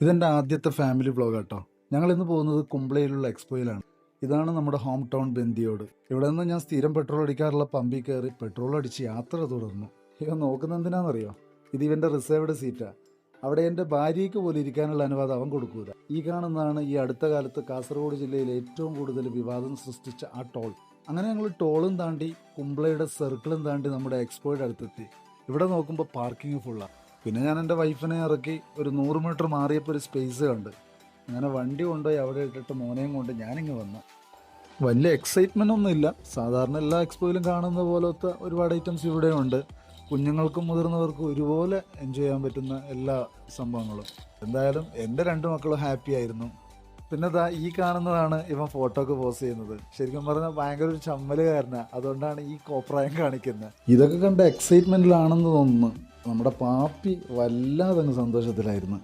ഇതെൻ്റെ ആദ്യത്തെ family vlog കേട്ടോ. ഞങ്ങൾ ഇന്ന് പോകുന്നത് കുംബ്ലയിലുള്ള എക്സ്പോയിലാണ്. ഇതാണ് നമ്മുടെ ഹോം ടൗൺ ബന്ദിയോട്. ഇവിടെ നിന്ന് ഞാൻ സ്ഥിരം പെട്രോൾ അടിക്കാറുള്ള പമ്പിൽ കയറി പെട്രോൾ അടിച്ച് യാത്ര തുടർന്നു. ഇവൻ നോക്കുന്ന എന്തിനാണെന്നറിയോ? ഇത് ഇവൻ്റെ റിസർവ്ഡ് സീറ്റാ. അവിടെ എൻ്റെ ഭാര്യയ്ക്ക് പോലും ഇരിക്കാനുള്ള അനുവാദം അവൻ കൊടുക്കൂല. ഈ കാണുന്നതാണ് ഈ അടുത്ത കാലത്ത് കാസർഗോഡ് ജില്ലയിൽ ഏറ്റവും കൂടുതൽ വിവാദം സൃഷ്ടിച്ച ആ ടോൾ. അങ്ങനെ ഞങ്ങൾ ടോളും താണ്ടി കുംബ്ലയുടെ സർക്കിളും താണ്ടി നമ്മുടെ എക്സ്പോയുടെ അടുത്തെത്തി. ഇവിടെ നോക്കുമ്പോൾ പാർക്കിംഗ് ഫുള്ളാണ്. പിന്നെ ഞാൻ എൻ്റെ വൈഫിനെ ഇറക്കി ഒരു 100 മീറ്റർ മാറിയപ്പോൾ ഒരു സ്പേസ് കണ്ട് അങ്ങനെ വണ്ടി കൊണ്ടുപോയി അവിടെ ഇട്ടിട്ട് മോനെയും കൊണ്ട് ഞാനിങ്ങ് വന്നു. വലിയ എക്സൈറ്റ്മെൻ്റ് ഒന്നുമില്ല. സാധാരണ എല്ലാ എക്സ്പോയിലും കാണുന്ന പോലത്തെ ഒരുപാട് ഐറ്റംസ് ഇവിടെ ഉണ്ട്. കുഞ്ഞുങ്ങൾക്കും മുതിർന്നവർക്കും ഒരുപോലെ എൻജോയ് ചെയ്യാൻ പറ്റുന്ന എല്ലാ സംഭവങ്ങളും. എന്തായാലും എൻ്റെ 2 മക്കളും ഹാപ്പി ആയിരുന്നു. പിന്നെ ഈ കാണുന്നതാണ് ഇവൻ ഫോട്ടോക്ക് പോസ്റ്റ് ചെയ്യുന്നത്. ശരിക്കും പറഞ്ഞാൽ ഭയങ്കര ഒരു ചമ്മലുകാരനാണ്. അതുകൊണ്ടാണ് ഈ കോപ്രായം കാണിക്കുന്നത്. ഇതൊക്കെ കണ്ട എക്സൈറ്റ്മെൻറ്റിലാണെന്ന് തോന്നുന്നു. നമ്മുടെ പാപ്പി വല്ലാതെ അങ്ങ് സന്തോഷത്തിലായിരുന്നു.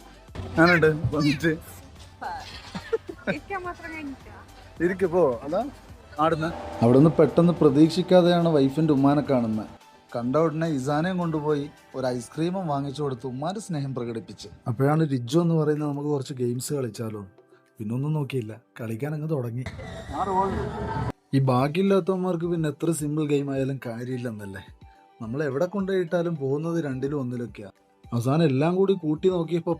ഞാനുണ്ട് വന്നിട്ട് ഇരിക്കപ്പോ അതാ ആടുന്ന അവിടെ നിന്ന് പെട്ടെന്ന് പ്രതീക്ഷിക്കാതെയാണ് വൈഫിൻ്റെ ഉമ്മാനെ കാണുന്നത്. കണ്ട ഉടനെ ഇസാനെയും കൊണ്ടുപോയി ഒരു ഐസ്ക്രീമും വാങ്ങിച്ചു കൊടുത്ത് ഉമ്മാൻ്റെ സ്നേഹം പ്രകടിപ്പിച്ച്. അപ്പോഴാണ് റിജു എന്ന് പറയുന്നത് നമുക്ക് കുറച്ച് ഗെയിംസ് കളിച്ചാലോ. പിന്നൊന്നും നോക്കിയില്ല, കളിക്കാൻ അങ്ങ് തുടങ്ങി. ഈ ഭാഗ്യമില്ലാത്തവന്മാർക്ക് പിന്നെ എത്ര സിമ്പിൾ ഗെയിം ആയാലും കാര്യമില്ലെന്നല്ലേ. നമ്മൾ എവിടെ കൊണ്ടുപോയിട്ടാലും പോകുന്നത് 2-ലും 1-ലൊക്കെയാണ്. അവസാനം എല്ലാം കൂടി കൂട്ടി നോക്കിയപ്പോൾ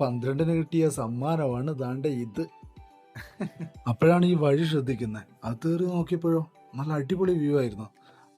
12 കിട്ടിയ സമ്മാനമാണ് ദാണ്ട ഇത്. അപ്പോഴാണ് ഈ വഴി ശ്രദ്ധിക്കുന്നത്. അത് കയറി നോക്കിയപ്പോഴോ നല്ല അടിപൊളി വ്യൂ ആയിരുന്നു.